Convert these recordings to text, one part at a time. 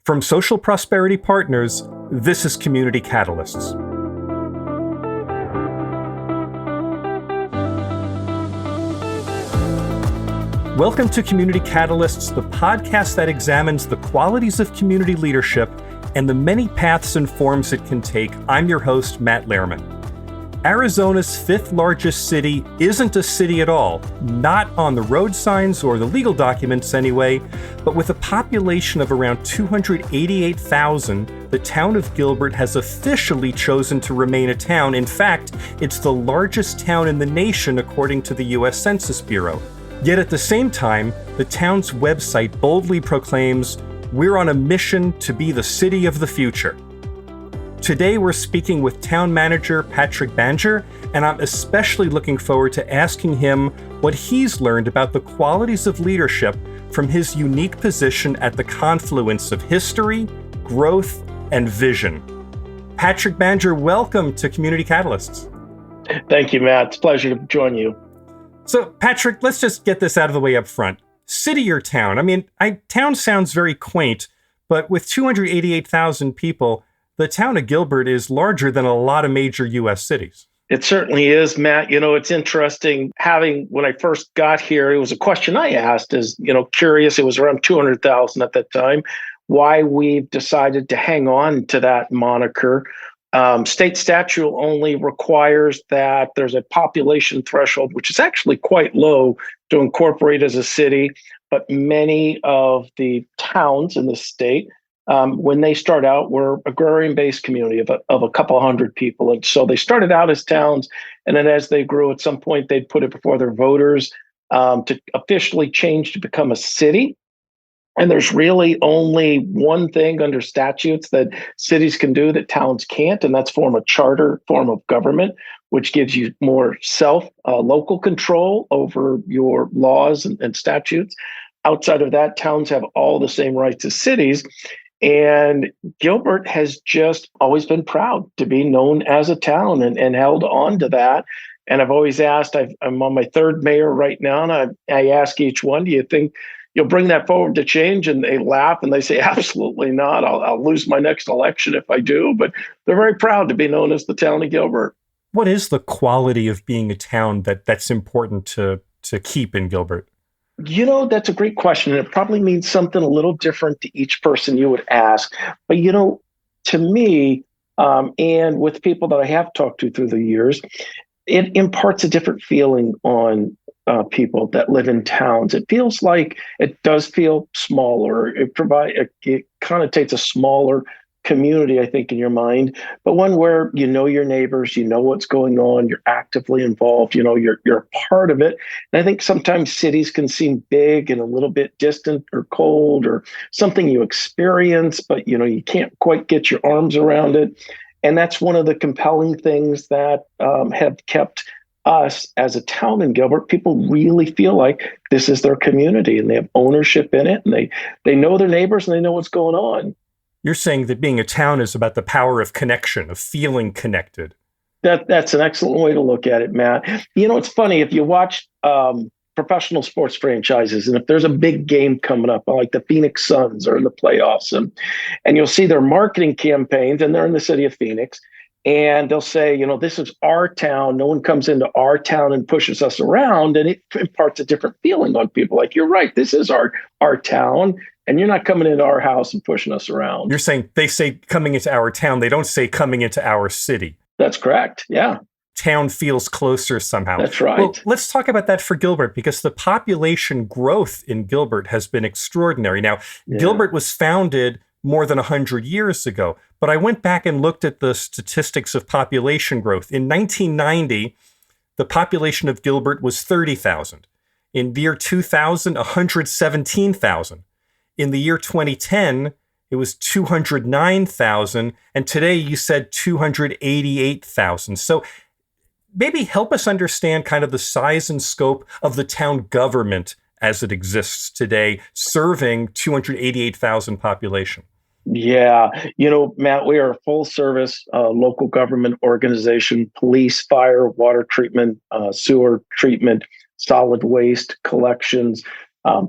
From Social Prosperity Partners, this is Community Catalysts. Welcome to Community Catalysts, the podcast that examines the qualities of community leadership and the many paths and forms it can take. I'm your host, Matt Lehrman. Arizona's fifth largest city isn't a city at all, not on the road signs or the legal documents anyway, but with a population of around 288,000, the town of Gilbert has officially chosen to remain a town. In fact, it's the largest town in the nation according to the U.S. Census Bureau. Yet at the same time, the town's website boldly proclaims, "We're on a mission to be the city of the future." Today, we're speaking with Town Manager Patrick Banger, and I'm especially looking forward to asking him what he's learned about the qualities of leadership from his unique position at the confluence of history, growth, and vision. Patrick Banger, welcome to Community Catalysts. Thank you, Matt. It's a pleasure to join you. So, Patrick, let's just get this out of the way up front. City or town? Town sounds very quaint, but with 288,000 people, the town of Gilbert is larger than a lot of major U.S. cities. It certainly is, Matt. It's interesting when I first got here, it was a question I asked curious. It was around 200,000 at that time, why we've decided to hang on to that moniker. State statute only requires that there's a population threshold, which is actually quite low to incorporate as a city. But many of the towns in the state, when they start out, we're agrarian-based community of a couple hundred people. And so they started out as towns, and then as they grew, at some point, they'd put it before their voters to officially change to become a city. And there's really only one thing under statutes that cities can do that towns can't, and that's form a charter form of government, which gives you more local control over your laws and statutes. Outside of that, towns have all the same rights as cities. And Gilbert has just always been proud to be known as a town and held on to that. And I've always asked, I'm on my third mayor right now, and I ask each one, do you think you'll bring that forward to change? And they laugh and they say, absolutely not. I'll lose my next election if I do. But they're very proud to be known as the town of Gilbert. What is the quality of being a town that's important to keep in Gilbert? That's a great question. And it probably means something a little different to each person you would ask. But, to me, and with people that I have talked to through the years, it imparts a different feeling on people that live in towns. It feels like it does feel smaller. It connotates a smaller community, I think, in your mind, but one where you know your neighbors, you know what's going on, you're actively involved, you're a part of it. And I think sometimes cities can seem big and a little bit distant or cold or something you experience, but you can't quite get your arms around it. And that's one of the compelling things that have kept us as a town in Gilbert. People really feel like this is their community and they have ownership in it, and they know their neighbors and they know what's going on. You're saying that being a town is about the power of connection, of feeling connected. That's an excellent way to look at it, Matt. It's funny, if you watch professional sports franchises, and if there's a big game coming up, like the Phoenix Suns are in the playoffs, and you'll see their marketing campaigns, and they're in the city of Phoenix, and they'll say, this is our town. No one comes into our town and pushes us around, and it imparts a different feeling on people. Like, you're right, this is our town. And you're not coming into our house and pushing us around. You're saying they say coming into our town. They don't say coming into our city. That's correct. Yeah. Town feels closer somehow. That's right. Well, let's talk about that for Gilbert, because the population growth in Gilbert has been extraordinary. Now, Gilbert was founded more than 100 years ago, but I went back and looked at the statistics of population growth. In 1990, the population of Gilbert was 30,000. In the year 2000, 117,000. In the year 2010, it was 209,000. And today you said 288,000. So maybe help us understand kind of the size and scope of the town government as it exists today, serving 288,000 population. Yeah. Matt, we are a full service local government organization: police, fire, water treatment, sewer treatment, solid waste collections,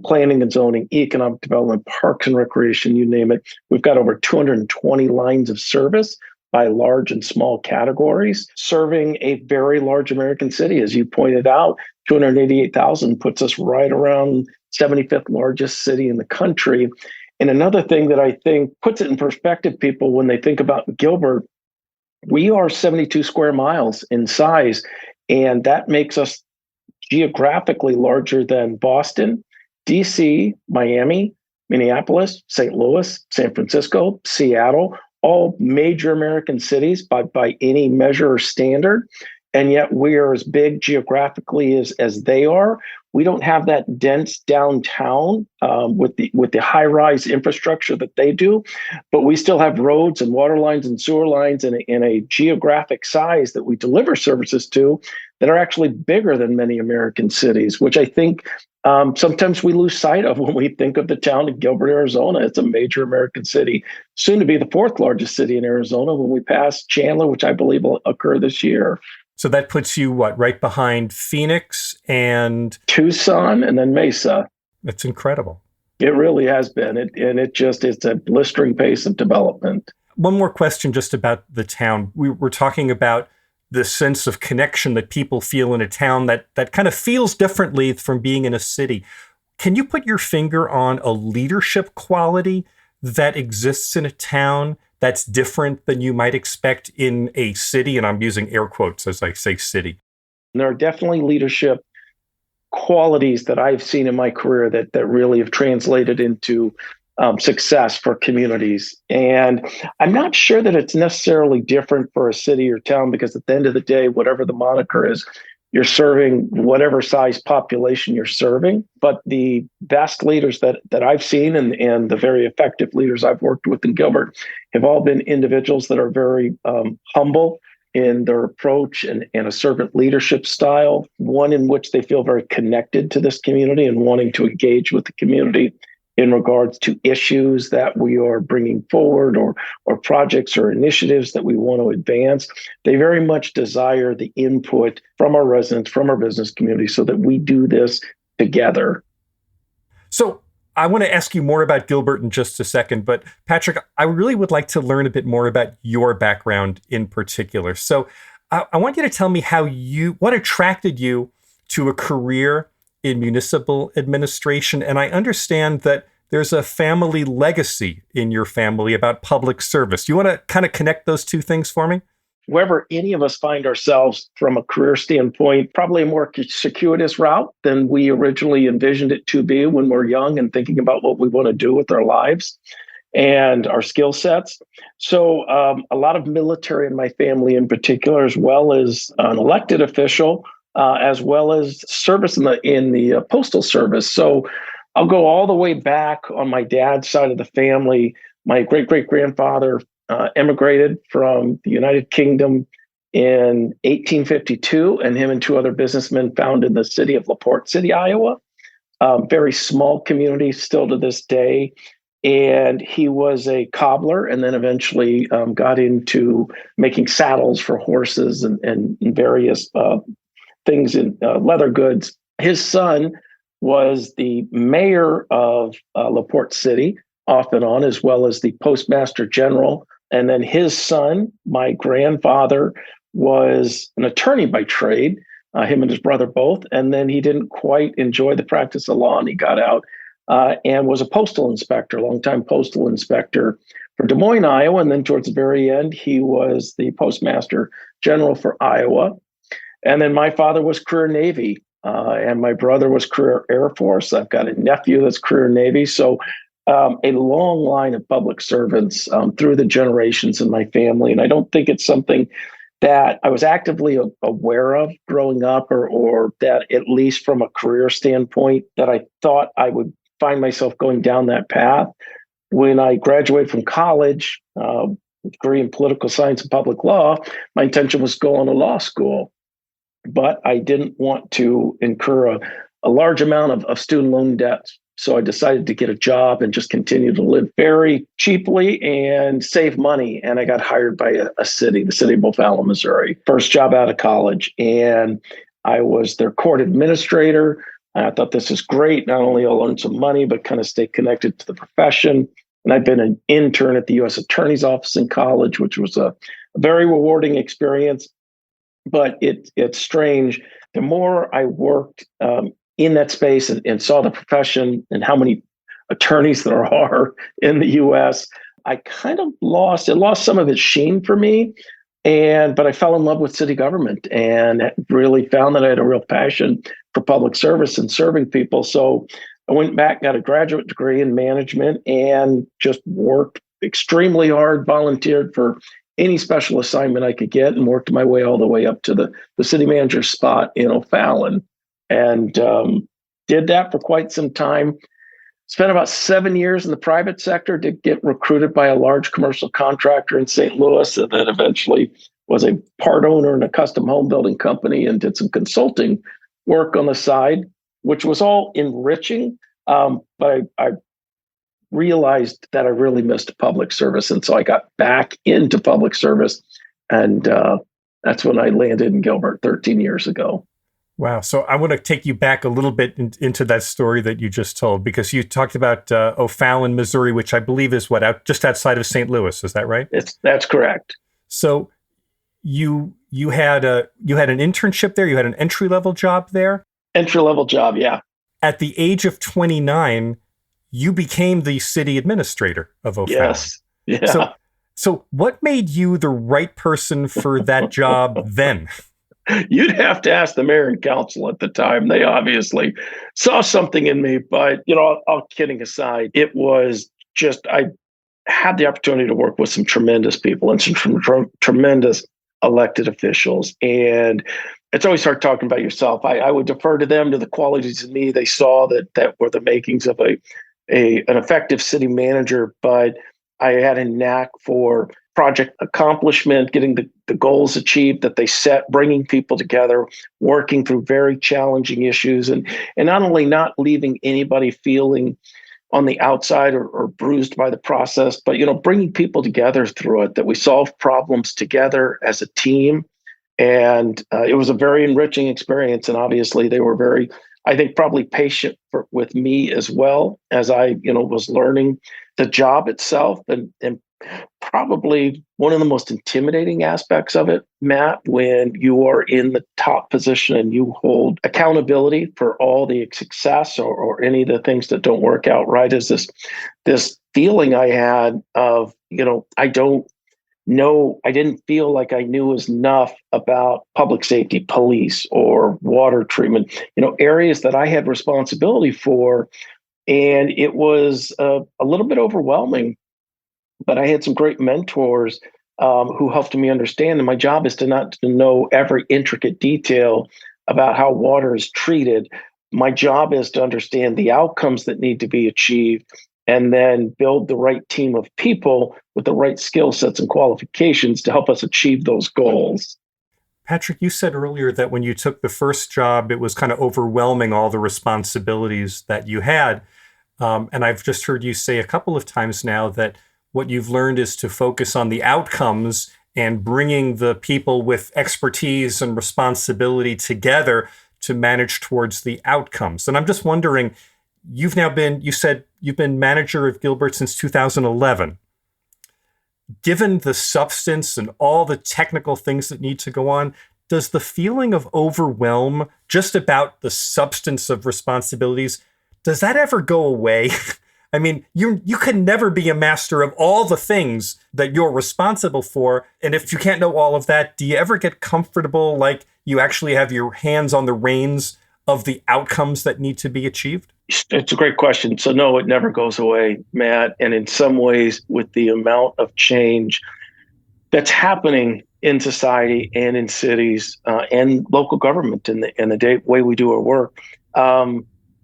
planning and zoning, economic development, parks and recreation, you name it. We've got over 220 lines of service by large and small categories, serving a very large American city. As you pointed out, 288,000 puts us right around 75th largest city in the country. And another thing that I think puts it in perspective, people, when they think about Gilbert, we are 72 square miles in size, and that makes us geographically larger than Boston, DC, Miami, Minneapolis, St. Louis, San Francisco, Seattle, all major American cities by any measure or standard. And yet we are as big geographically as they are. We don't have that dense downtown with the high rise infrastructure that they do, but we still have roads and water lines and sewer lines in a geographic size that we deliver services to that are actually bigger than many American cities, which I think sometimes we lose sight of when we think of the town of Gilbert, Arizona. It's a major American city, soon to be the fourth largest city in Arizona when we pass Chandler, which I believe will occur this year. So that puts you, what, right behind Phoenix and Tucson and then Mesa. That's incredible. It really has been. It's a blistering pace of development. One more question just about the town. We were talking about the sense of connection that people feel in a town that kind of feels differently from being in a city. Can you put your finger on a leadership quality that exists in a town that's different than you might expect in a city? And I'm using air quotes as I say city. There are definitely leadership qualities that I've seen in my career that really have translated into success for communities. And I'm not sure that it's necessarily different for a city or town, because at the end of the day, whatever the moniker is, you're serving whatever size population you're serving. But the best leaders that I've seen and the very effective leaders I've worked with in Gilbert have all been individuals that are very humble in their approach and a servant leadership style, one in which they feel very connected to this community and wanting to engage with the community in regards to issues that we are bringing forward or projects or initiatives that we want to advance. They very much desire the input from our residents, from our business community, so that we do this together. So I want to ask you more about Gilbert in just a second, but Patrick, I really would like to learn a bit more about your background in particular. So I want you to tell me what attracted you to a career in municipal administration. And I understand that there's a family legacy in your family about public service. You want to kind of connect those two things for me? Wherever any of us find ourselves from a career standpoint, probably a more circuitous route than we originally envisioned it to be when we're young and thinking about what we want to do with our lives and our skill sets. So a lot of military in my family in particular, as well as an elected official, as well as service in the postal service. So I'll go all the way back on my dad's side of the family. My great-great-grandfather emigrated from the United Kingdom in 1852, and him and two other businessmen founded the city of LaPorte City, Iowa. Very small community still to this day. And he was a cobbler and then eventually got into making saddles for horses and various things in leather goods. His son was the mayor of LaPorte City off and on, as well as the postmaster general. And then his son, my grandfather, was an attorney by trade, him and his brother both. And then he didn't quite enjoy the practice of law and he got out and was a postal inspector, longtime postal inspector for Des Moines, Iowa. And then towards the very end, he was the postmaster general for Iowa. And then my father was career Navy, and my brother was career Air Force. I've got a nephew that's career Navy. So a long line of public servants through the generations in my family. And I don't think it's something that I was actively aware of growing up or that, at least from a career standpoint, that I thought I would find myself going down that path. When I graduated from college, degree in political science and public law, my intention was to go on to law school. But I didn't want to incur a large amount of student loan debt. So I decided to get a job and just continue to live very cheaply and save money. And I got hired by the city of O'Fallon, Missouri. First job out of college. And I was their court administrator, And I thought this is great. Not only I'll earn some money, but kind of stay connected to the profession. And I've been an intern at the U.S. Attorney's Office in college, which was a very rewarding experience. But it's strange. The more I worked in that space and saw the profession and how many attorneys there are in the U.S., I kind of lost some of its sheen for me. But I fell in love with city government and really found that I had a real passion for public service and serving people. So I went back, got a graduate degree in management, and just worked extremely hard, volunteered for any special assignment I could get, and worked my way all the way up to the city manager spot in O'Fallon. And did that for quite some time. Spent about 7 years in the private sector, did get recruited by a large commercial contractor in St. Louis, and then eventually was a part owner in a custom home building company and did some consulting work on the side, which was all enriching. But I realized that I really missed public service. And so I got back into public service. And that's when I landed in Gilbert 13 years ago. Wow. So I want to take you back a little bit into that story that you just told, because you talked about O'Fallon, Missouri, which I believe is just outside of St. Louis. Is that right? That's correct. So you had an internship there. You had an entry-level job there. Entry-level job, yeah. At the age of 29, you became the city administrator of O'Fallon. Yes. Yeah. So what made you the right person for that job then? You'd have to ask the mayor and council at the time. They obviously saw something in me, but all kidding aside, it was just I had the opportunity to work with some tremendous people and some tremendous elected officials. And it's always hard talking about yourself. I would defer to them, to the qualities in me they saw that were the makings of an effective city manager. But I had a knack for project accomplishment, getting the goals achieved that they set, bringing people together, working through very challenging issues, and not only not leaving anybody feeling on the outside or bruised by the process, but bringing people together through it, that we solve problems together as a team. And it was a very enriching experience. And obviously they were very, I think, probably patient with me as well as I was learning the job itself. And probably one of the most intimidating aspects of it, Matt, when you are in the top position and you hold accountability for all the success or any of the things that don't work out right, is this feeling I had of, I didn't feel like I knew enough about public safety, police, or water treatment, areas that I had responsibility for. And it was a little bit overwhelming. But I had some great mentors who helped me understand. And my job is to know every intricate detail about how water is treated. My job is to understand the outcomes that need to be achieved and then build the right team of people with the right skill sets and qualifications to help us achieve those goals. Patrick, you said earlier that when you took the first job, it was kind of overwhelming, all the responsibilities that you had. And I've just heard you say a couple of times now that what you've learned is to focus on the outcomes and bringing the people with expertise and responsibility together to manage towards the outcomes. And I'm just wondering, you said you've been manager of Gilbert since 2011. Given the substance and all the technical things that need to go on, does the feeling of overwhelm just about the substance of responsibilities, does that ever go away? I mean, you can never be a master of all the things that you're responsible for. And if you can't know all of that, do you ever get comfortable like you actually have your hands on the reins of the outcomes that need to be achieved? It's a great question. So no, it never goes away, Matt. And in some ways, with the amount of change that's happening in society and in cities and local government and the way we do our work,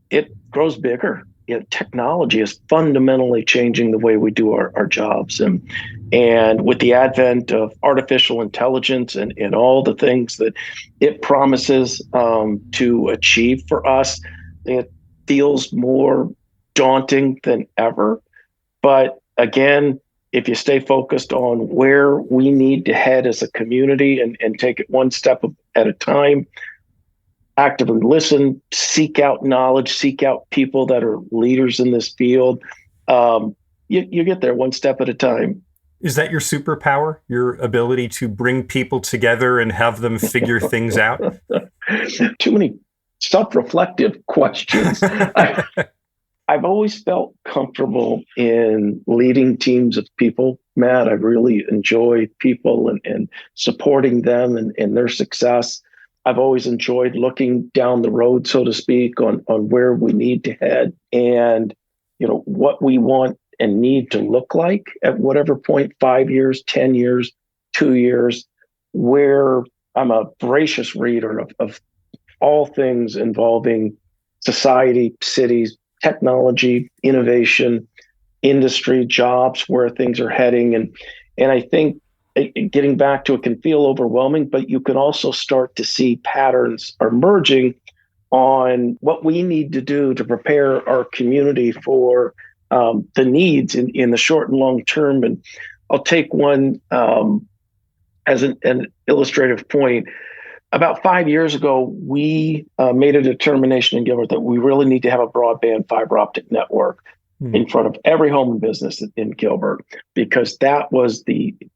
it grows bigger. Technology is fundamentally changing the way we do our jobs. And with the advent of artificial intelligence and all the things that it promises to achieve for us, it feels more daunting than ever. But again, if you stay focused on where we need to head as a community and take it one step at a time, actively listen, seek out knowledge, seek out people that are leaders in this field. You get there one step at a time. Is that your superpower, your ability to bring people together and have them figure things out? Too many self-reflective questions. I've always felt comfortable in leading teams of people, Matt. I really enjoy people and supporting them and their success. I've always enjoyed looking down the road, so to speak, on where we need to head and what we want and need to look like at whatever point, 5 years, 10 years, 2 years, where I'm a voracious reader of all things involving society, cities, technology, innovation, industry, jobs, where things are heading. And I think getting back to it can feel overwhelming, but you can also start to see patterns are emerging on what we need to do to prepare our community for the needs in the short and long term. And I'll take one as an illustrative point. About 5 years ago, we made a determination in Gilbert that we really need to have a broadband fiber optic network in front of every home and business in Gilbert, because that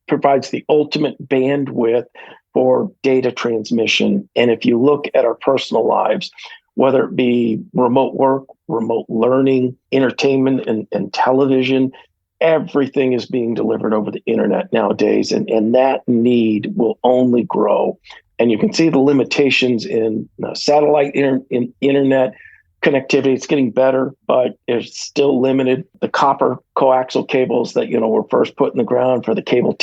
provides the ultimate bandwidth for data transmission. And if you look at our personal lives, whether it be remote work, remote learning, entertainment, and television, everything is being delivered over the internet nowadays, and that need will only grow. And you can see the limitations in satellite internet connectivity. It's getting better, but it's still limited. The copper coaxial cables that were first put in the ground for the cable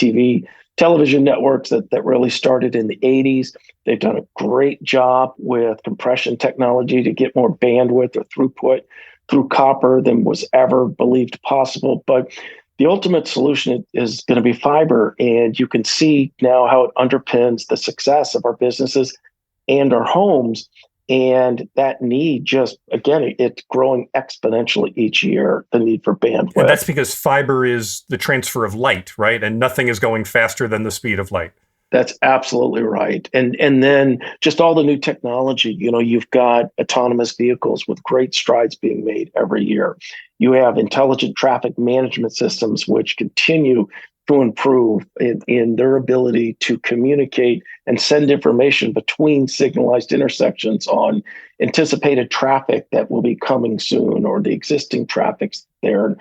television networks that really started in the 80s. They've done a great job with compression technology to get more bandwidth or throughput through copper than was ever believed possible. But the ultimate solution is going to be fiber. And you can see now how it underpins the success of our businesses and our homes. And that need it's growing exponentially each year, the need for bandwidth. And that's because fiber is the transfer of light, right? And nothing is going faster than the speed of light. That's absolutely right. And then just all the new technology, you've got autonomous vehicles with great strides being made every year. You have intelligent traffic management systems, which continue to improve in their ability to communicate and send information between signalized intersections on anticipated traffic that will be coming soon or the existing traffic's there.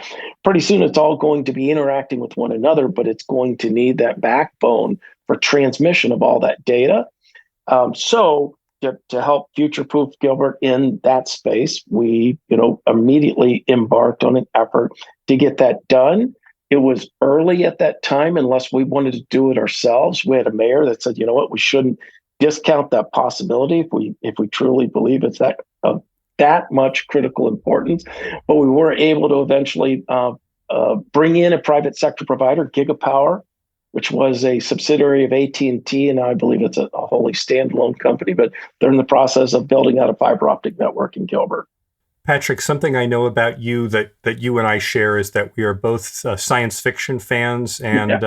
Pretty soon it's all going to be interacting with one another, but it's going to need that backbone for transmission of all that data. So to help future-proof Gilbert in that space, we immediately embarked on an effort to get that done. It was early at that time, unless we wanted to do it ourselves. We had a mayor that said, we shouldn't discount that possibility if we truly believe it's that much critical importance. But we were able to eventually bring in a private sector provider, Gigapower, which was a subsidiary of AT&T, and I believe it's a wholly standalone company, but they're in the process of building out a fiber optic network in Gilbert. Patrick, something I know about you that you and I share is that we are both science fiction fans and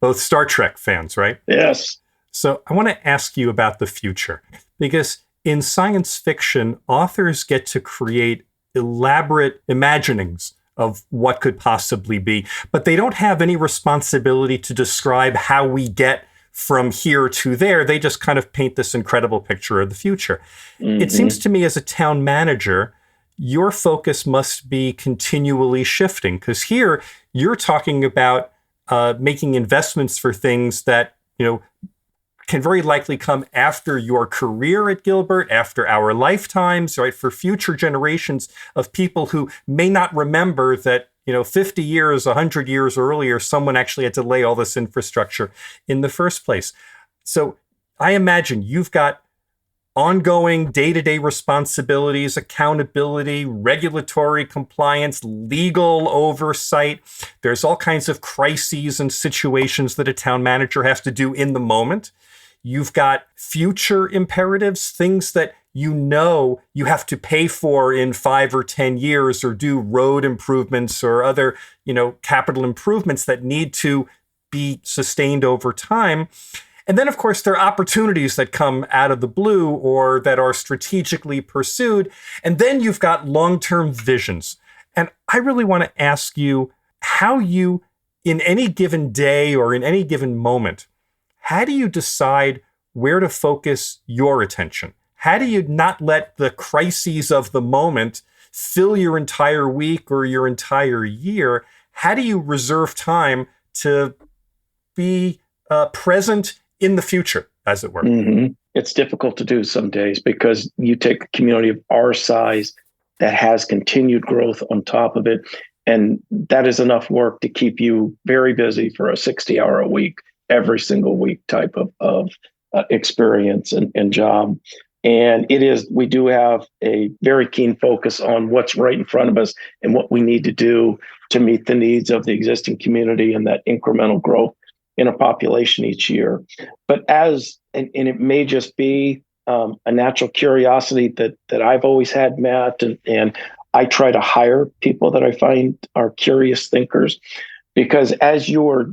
both Star Trek fans, right? Yes. So I want to ask you about the future, because in science fiction, authors get to create elaborate imaginings of what could possibly be, but they don't have any responsibility to describe how we get from here to there. They just kind of paint this incredible picture of the future. Mm-hmm. It seems to me as a town manager, your focus must be continually shifting, because here you're talking about making investments for things that, can very likely come after your career at Gilbert, after our lifetimes, right? For future generations of people who may not remember that, 50 years, 100 years earlier, someone actually had to lay all this infrastructure in the first place. So I imagine you've got ongoing day-to-day responsibilities, accountability, regulatory compliance, legal oversight. There's all kinds of crises and situations that a town manager has to do in the moment. You've got future imperatives, things that you have to pay for in 5 or 10 years, or do road improvements or other, capital improvements that need to be sustained over time. And then, of course, there are opportunities that come out of the blue or that are strategically pursued. And then you've got long-term visions. And I really want to ask you how you, in any given day or in any given moment, how do you decide where to focus your attention? How do you not let the crises of the moment fill your entire week or your entire year? How do you reserve time to be present in the future, as it were? Mm-hmm. It's difficult to do some days because you take a community of our size that has continued growth on top of it. And that is enough work to keep you very busy for a 60-hour a week, every single week type of experience and job. And we do have a very keen focus on what's right in front of us and what we need to do to meet the needs of the existing community and that incremental growth in a population each year. But and it may just be a natural curiosity that I've always had, Matt, and I try to hire people that I find are curious thinkers, because as you're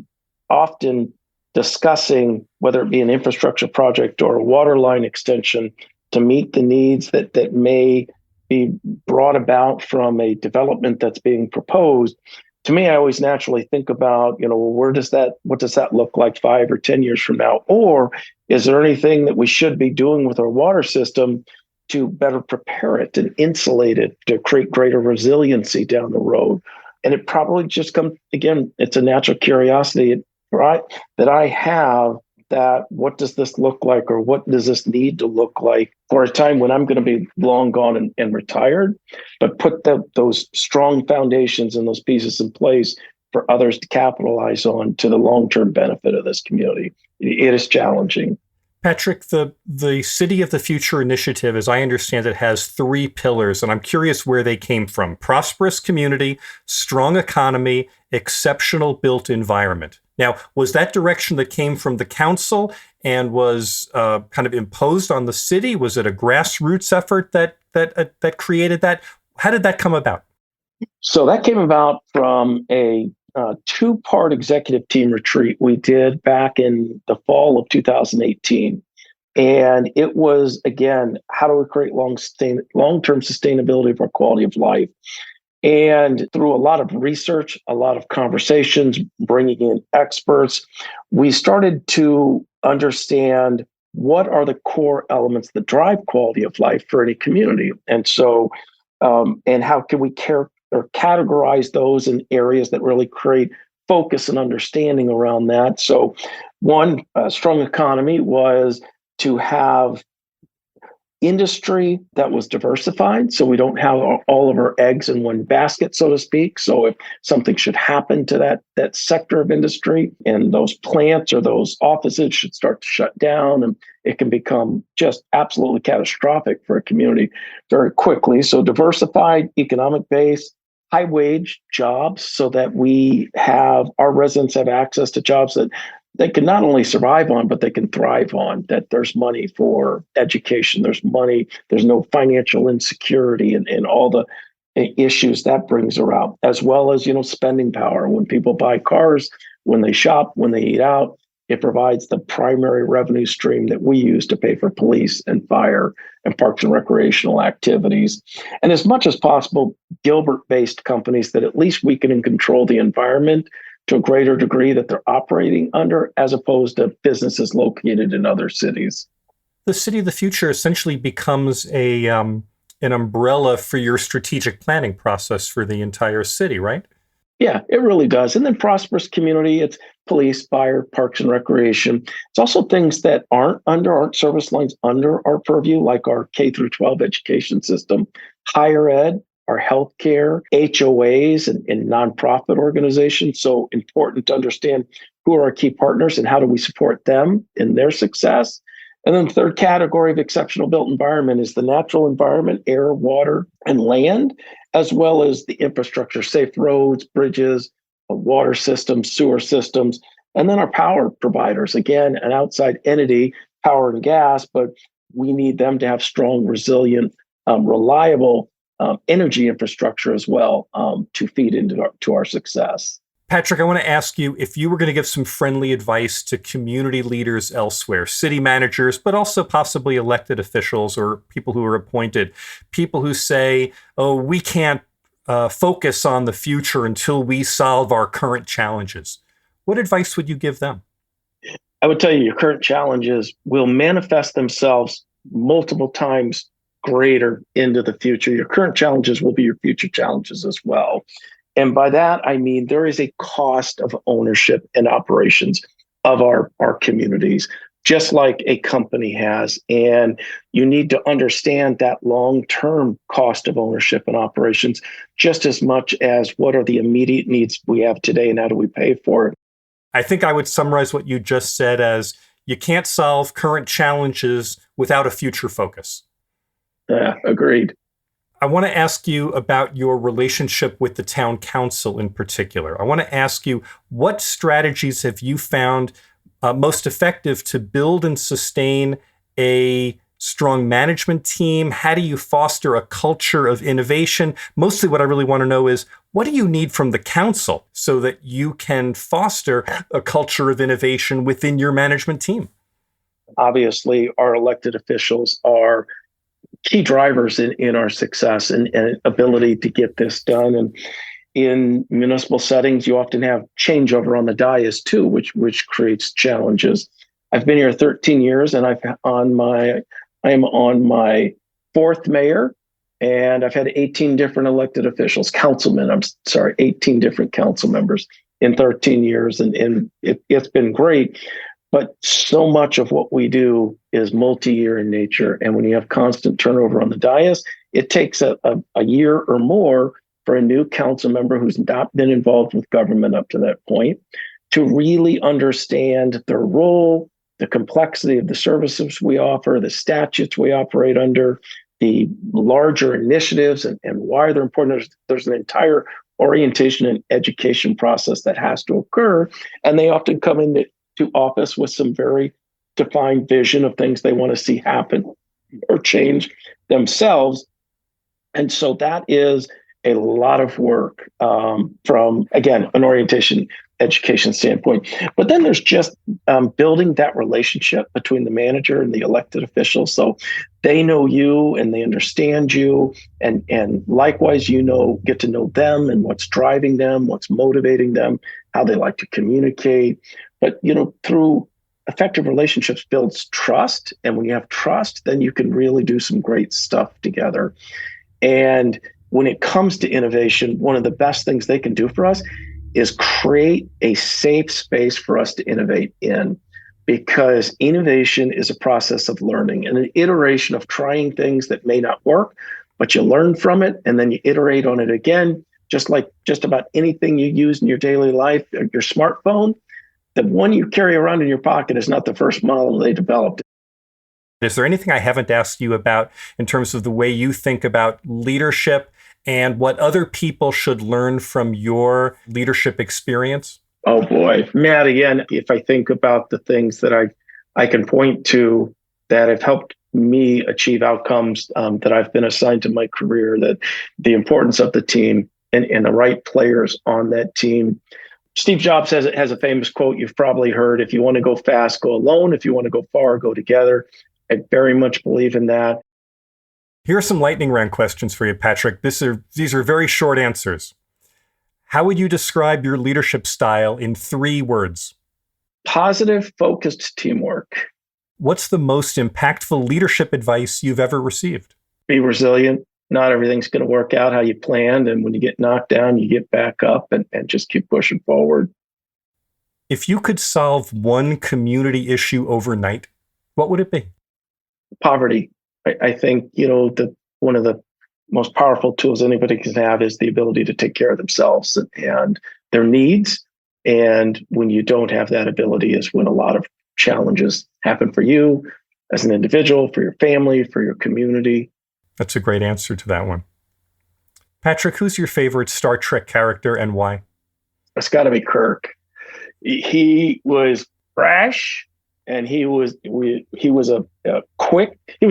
often discussing, whether it be an infrastructure project or a water line extension to meet the needs that may be brought about from a development that's being proposed, to me, I always naturally think about, what does that look like 5 or 10 years from now? Or is there anything that we should be doing with our water system to better prepare it and insulate it to create greater resiliency down the road? And it probably just comes, again, it's a natural curiosity, right, that I have, that what does this look like, or what does this need to look like for a time when I'm going to be long gone and retired, but put those strong foundations and those pieces in place for others to capitalize on to the long-term benefit of this community. It is challenging. Patrick, the City of the Future initiative, as I understand it, has 3 pillars, and I'm curious where they came from. Prosperous community, strong economy, exceptional built environment. Now, was that direction that came from the council and was kind of imposed on the city? Was it a grassroots effort that created that? How did that come about? So that came about from a 2-part executive team retreat we did back in the fall of 2018. And it was, again, how do we create long-term sustainability of our quality of life? And through a lot of research, a lot of conversations, bringing in experts, we started to understand what are the core elements that drive quality of life for any community. And so, and how can we categorize those in areas that really create focus and understanding around that? So one strong economy was to have industry that was diversified, so we don't have all of our eggs in one basket, so to speak. So if something should happen to that sector of industry, and those plants or those offices should start to shut down, and it can become just absolutely catastrophic for a community very quickly. So diversified economic base, high wage jobs, so that our residents have access to jobs that they can not only survive on, but they can thrive on, that there's money for education, there's no financial insecurity and all the issues that brings around, as well as, spending power. When people buy cars, when they shop, when they eat out, it provides the primary revenue stream that we use to pay for police and fire and parks and recreational activities. And as much as possible, Gilbert-based companies that at least weaken and control the environment to a greater degree that they're operating under, as opposed to businesses located in other cities. The City of the Future essentially becomes an umbrella for your strategic planning process for the entire city, right? Yeah, it really does. And then prosperous community, it's police, fire, parks and recreation. It's also things that aren't service lines under our purview, like our K through 12 education system, higher ed, our healthcare, HOAs, and nonprofit organizations. So important to understand who are our key partners and how do we support them in their success. And then the third category of exceptional built environment is the natural environment, air, water, and land, as well as the infrastructure, safe roads, bridges, water systems, sewer systems, and then our power providers. Again, an outside entity, power and gas, but we need them to have strong, resilient, reliable energy infrastructure as well to feed into our success. Patrick, I want to ask you if you were going to give some friendly advice to community leaders elsewhere, city managers, but also possibly elected officials or people who are appointed, people who say, oh, we can't focus on the future until we solve our current challenges. What advice would you give them? I would tell you your current challenges will manifest themselves multiple times greater into the future. Your current challenges will be your future challenges as well. And by that, I mean there is a cost of ownership and operations of our communities, just like a company has. And you need to understand that long-term cost of ownership and operations just as much as what are the immediate needs we have today and how do we pay for it. I think I would summarize what you just said as you can't solve current challenges without a future focus. Yeah, agreed. I want to ask you about your relationship with the town council in particular. I want to ask you, what strategies have you found most effective to build and sustain a strong management team? How do you foster a culture of innovation? Mostly what I really want to know is, what do you need from the council so that you can foster a culture of innovation within your management team? Obviously, our elected officials are key drivers in our success and ability to get this done. And in municipal settings, you often have changeover on the dais too, which creates challenges. I've been here 13 years, and I am on my fourth mayor, and I've had 18 different elected officials, 18 different council members in 13 years, and it's been great. But so much of what we do is multi-year in nature. And when you have constant turnover on the dais, it takes a year or more for a new council member who's not been involved with government up to that point to really understand their role, the complexity of the services we offer, the statutes we operate under, the larger initiatives and why they're important. There's an entire orientation and education process that has to occur. And they often come into office with some very defined vision of things they want to see happen or change themselves. And so that is a lot of work from, again, an orientation education standpoint. But then there's just building that relationship between the manager and the elected officials. So they know you and they understand you. And likewise, get to know them and what's driving them, what's motivating them, how they like to communicate. But, through effective relationships builds trust. And when you have trust, then you can really do some great stuff together. And when it comes to innovation, one of the best things they can do for us is create a safe space for us to innovate in, because innovation is a process of learning and an iteration of trying things that may not work, but you learn from it and then you iterate on it again, just like just about anything you use in your daily life, your smartphone. The one you carry around in your pocket is not the first model they developed. Is there anything I haven't asked you about in terms of the way you think about leadership and what other people should learn from your leadership experience? Oh boy, Matt, again, if I think about the things that I can point to that have helped me achieve outcomes that I've been assigned to my career, that the importance of the team and the right players on that team. Steve Jobs has a famous quote you've probably heard: if you want to go fast, go alone. If you want to go far, go together. I very much believe in that. Here are some lightning round questions for you, Patrick. These are very short answers. How would you describe your leadership style in 3 words? Positive, focused teamwork. What's the most impactful leadership advice you've ever received? Be resilient. Not everything's going to work out how you planned. And when you get knocked down, you get back up and just keep pushing forward. If you could solve one community issue overnight, what would it be? Poverty. I think, one of the most powerful tools anybody can have is the ability to take care of themselves and their needs. And when you don't have that ability is when a lot of challenges happen for you as an individual, for your family, for your community. That's a great answer to that one. Patrick, who's your favorite Star Trek character and why? It's got to be Kirk. He was brash, and he was a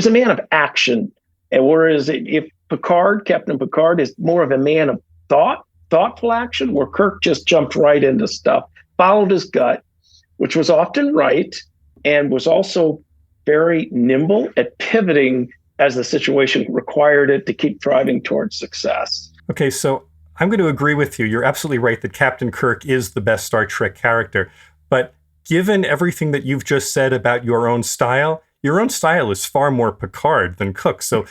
man of action. And whereas if Captain Picard is more of a man of thought, thoughtful action where Kirk just jumped right into stuff, followed his gut, which was often right, and was also very nimble at pivoting as the situation required it to keep driving towards success. Okay, so I'm going to agree with you. You're absolutely right that Captain Kirk is the best Star Trek character. But given everything that you've just said about your own style is far more Picard than Cook. So,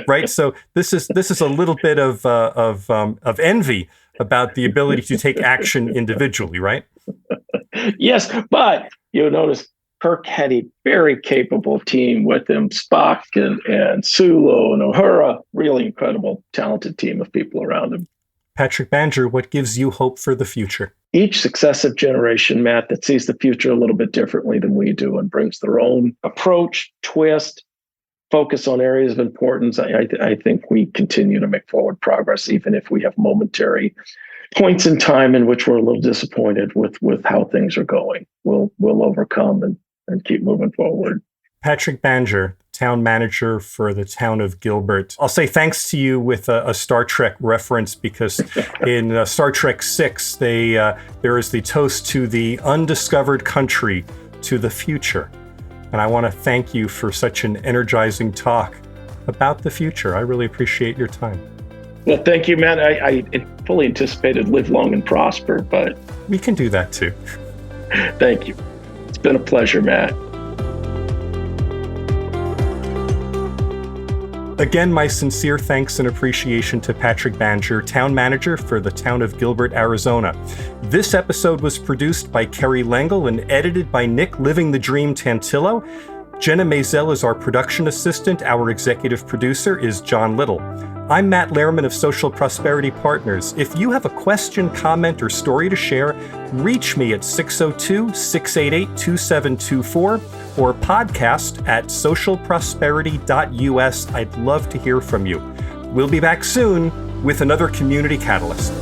right? So this is a little bit of envy about the ability to take action individually, right? Yes, but you'll notice Kirk had a very capable team with him, Spock and Sulu and Uhura, really incredible, talented team of people around him. Patrick Banger, what gives you hope for the future? Each successive generation, Matt, that sees the future a little bit differently than we do and brings their own approach, twist, focus on areas of importance. I think we continue to make forward progress, even if we have momentary points in time in which we're a little disappointed with how things are going. We'll overcome and keep moving forward. Patrick Banger, town manager for the town of Gilbert. I'll say thanks to you with a Star Trek reference, because in Star Trek 6, there is the toast to the undiscovered country, to the future. And I want to thank you for such an energizing talk about the future. I really appreciate your time. Well, thank you, Matt. I fully anticipated live long and prosper, but we can do that too. Thank you. It's been a pleasure, Matt. Again, my sincere thanks and appreciation to Patrick Banger, town manager for the town of Gilbert, Arizona. This episode was produced by Kerry Lengel and edited by Nick Living the Dream Tantillo. Jenna Maisel is our production assistant. Our executive producer is John Little. I'm Matt Lehrman of Social Prosperity Partners. If you have a question, comment, or story to share, reach me at 602-688-2724 or podcast at socialprosperity.us. I'd love to hear from you. We'll be back soon with another Community Catalyst.